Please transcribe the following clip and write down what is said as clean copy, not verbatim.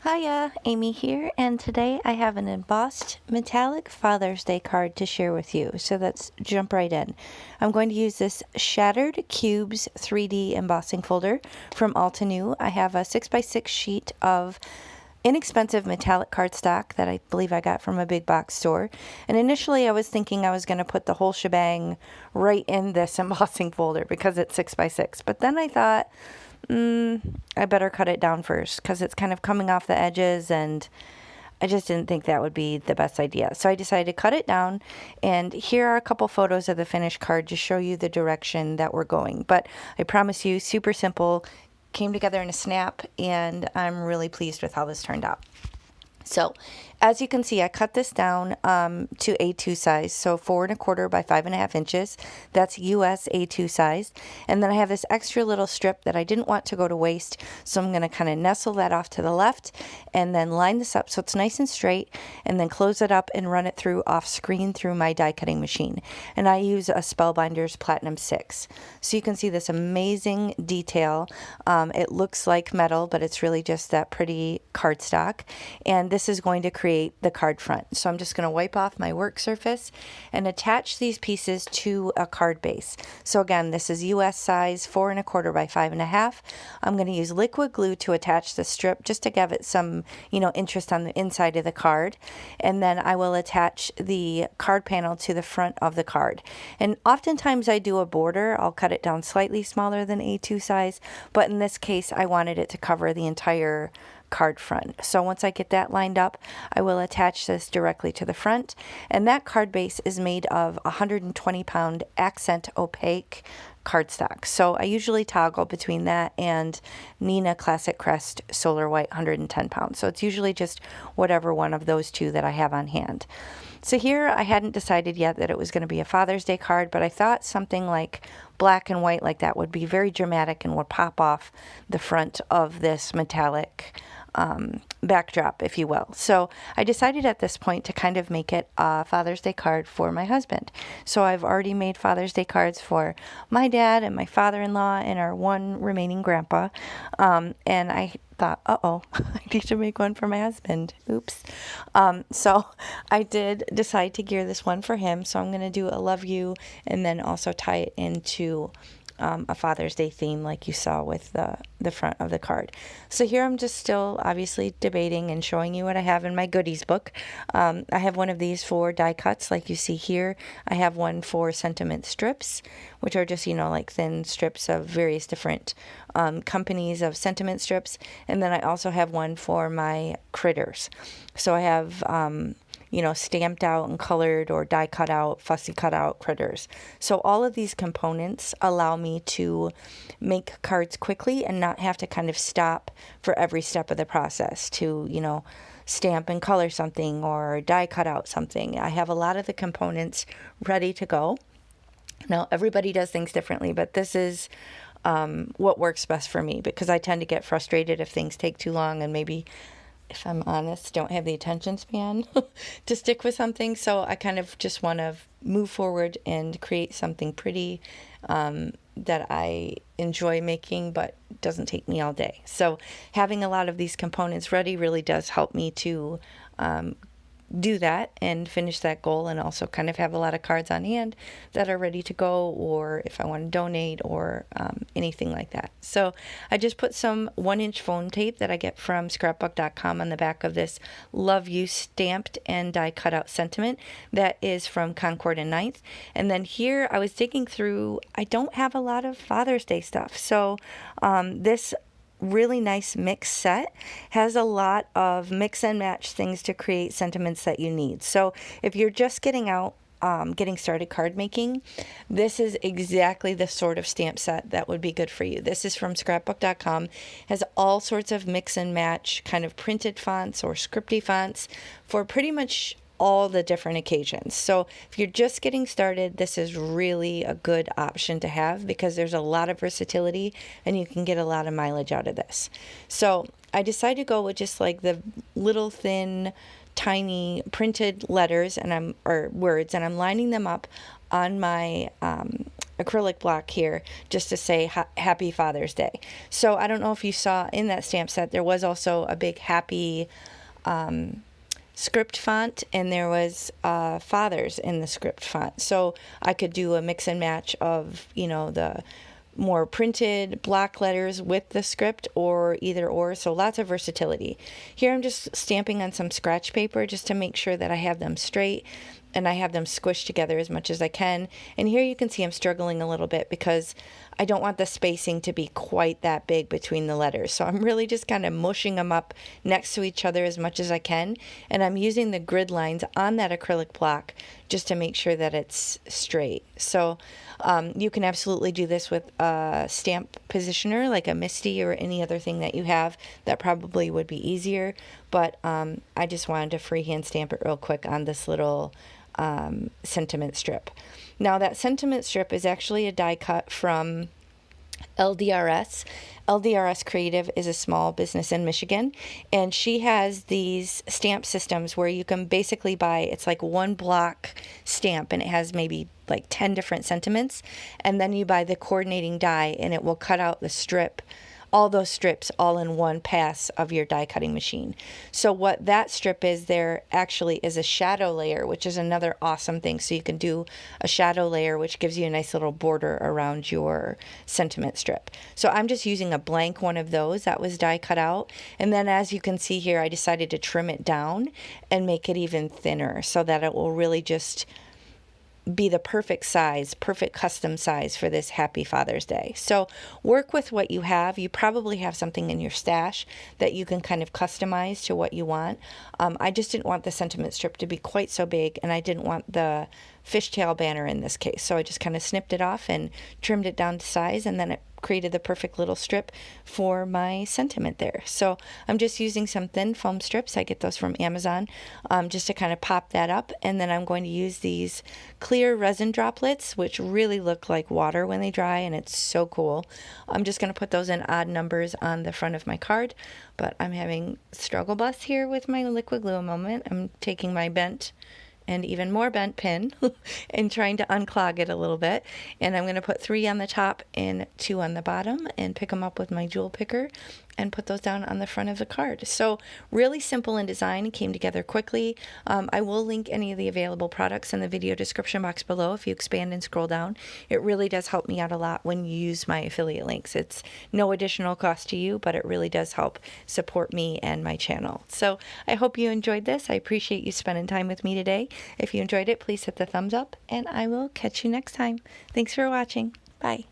Hiya, Amy here, and today I have an embossed metallic Father's Day card to share with you. So let's jump right in. I'm going to use this Shattered Cubes 3D embossing folder from Altenew. I have a 6x6 sheet of inexpensive metallic cardstock that I believe I got from a big box store. And initially I was thinking I was going to put the whole shebang right in this embossing folder because it's 6x6. But then I thought, I better cut it down first because it's kind of coming off the edges and I just didn't think that would be the best idea. So I decided to cut it down, and here are a couple photos of the finished card to show you the direction that we're going. But I promise you, super simple, came together in a snap, and I'm really pleased with how this turned out. So as you can see, I cut this down to A2 size, so 4¼ by 5½ inches. That's US A2 size. And then I have this extra little strip that I didn't want to go to waste, so I'm going to kind of nestle that off to the left and then line this up so it's nice and straight, and then close it up and run it through off screen through my die cutting machine. And I use a Spellbinders Platinum 6. So you can see this amazing detail. It looks like metal, but it's really just that pretty cardstock. And this is going to create the card front. So I'm just going to wipe off my work surface and attach these pieces to a card base. So again, this is US size 4¼ by 5½. I'm going to use liquid glue to attach the strip just to give it some, interest on the inside of the card. And then I will attach the card panel to the front of the card. And oftentimes I do a border. I'll cut it down slightly smaller than A2 size, but in this case I wanted it to cover the entire card front. So once I get that lined up, I will attach this directly to the front, and that card base is made of 120-pound accent opaque cardstock. So I usually toggle between that and Neenah Classic Crest Solar White 110 pounds. So it's usually just whatever one of those two that I have on hand. So here I hadn't decided yet that it was going to be a Father's Day card, but I thought something like black and white like that would be very dramatic and would pop off the front of this metallic backdrop, if you will. So I decided at this point to kind of make it a Father's Day card for my husband. So I've already made Father's Day cards for my dad and my father-in-law and our one remaining grandpa. And I thought, I need to make one for my husband. Oops. So I did decide to gear this one for him. So I'm going to do a love you and then also tie it into a Father's Day theme like you saw with the front of the card. So here I'm just still obviously debating and showing you what I have in my goodies book. I have one of these for die cuts like you see here. I have one for sentiment strips, which are just, like thin strips of various different companies of sentiment strips. And then I also have one for my critters. So I have stamped out and colored or die cut out, fussy cut out critters. So all of these components allow me to make cards quickly and not have to kind of stop for every step of the process to, stamp and color something or die cut out something. I have a lot of the components ready to go. Now, everybody does things differently, but this is what works best for me because I tend to get frustrated if things take too long and maybe, if I'm honest, don't have the attention span to stick with something. So I kind of just want to move forward and create something pretty that I enjoy making, but doesn't take me all day. So having a lot of these components ready really does help me to do that and finish that goal, and also kind of have a lot of cards on hand that are ready to go, or if I want to donate or anything like that. So I just put some 1-inch foam tape that I get from scrapbook.com on the back of this Love You stamped and die cut out sentiment that is from Concord and Ninth. And then here I was digging through, I don't have a lot of Father's Day stuff. So this really nice mix set has a lot of mix and match things to create sentiments that you need. So if you're just getting started card making, this is exactly the sort of stamp set that would be good for you. This is from scrapbook.com, has all sorts of mix and match kind of printed fonts or scripty fonts for pretty much all the different occasions. So if you're just getting started, this is really a good option to have because there's a lot of versatility and you can get a lot of mileage out of this. So I decided to go with just like the little thin, tiny printed letters or words, and I'm lining them up on my acrylic block here just to say Happy Father's Day. So I don't know if you saw in that stamp set, there was also a big happy script font, and there was fathers in the script font. So I could do a mix and match of, you know, the more printed block letters with the script, or either or. So lots of versatility. Here I'm just stamping on some scratch paper just to make sure that I have them straight and I have them squished together as much as I can. And here you can see I'm struggling a little bit because I don't want the spacing to be quite that big between the letters. So I'm really just kind of mushing them up next to each other as much as I can. And I'm using the grid lines on that acrylic block just to make sure that it's straight. So you can absolutely do this with a stamp positioner like a Misty or any other thing that you have. That probably would be easier. But I just wanted to freehand stamp it real quick on this little sentiment strip. Now that sentiment strip is actually a die cut from LDRS. LDRS Creative is a small business in Michigan, and she has these stamp systems where you can basically buy, it's like one block stamp and it has maybe like 10 different sentiments, and then you buy the coordinating die and it will cut out the strip, all those strips all in one pass of your die cutting machine. So what that strip is there actually is a shadow layer, which is another awesome thing. So you can do a shadow layer, which gives you a nice little border around your sentiment strip. So I'm just using a blank one of those that was die cut out. And then as you can see here, I decided to trim it down and make it even thinner so that it will really just be the perfect size, perfect custom size for this Happy Father's Day. So work with what you have. You probably have something in your stash that you can kind of customize to what you want. I just didn't want the sentiment strip to be quite so big, and I didn't want the fishtail banner in this case. So I just kind of snipped it off and trimmed it down to size, and then it created the perfect little strip for my sentiment there. So I'm just using some thin foam strips. I get those from Amazon, just to kind of pop that up. And then I'm going to use these clear resin droplets, which really look like water when they dry, and it's so cool. I'm just going to put those in odd numbers on the front of my card, but I'm having struggle bus here with my liquid glue a moment. I'm taking my bent and even more bent pin and trying to unclog it a little bit. And I'm going to put 3 on the top and 2 on the bottom and pick them up with my jewel picker and put those down on the front of the card. So really simple in design, came together quickly. I will link any of the available products in the video description box below if you expand and scroll down. It really does help me out a lot when you use my affiliate links. It's no additional cost to you, but it really does help support me and my channel. So I hope you enjoyed this. I appreciate you spending time with me today. If you enjoyed it, please hit the thumbs up, and I will catch you next time. Thanks for watching. Bye.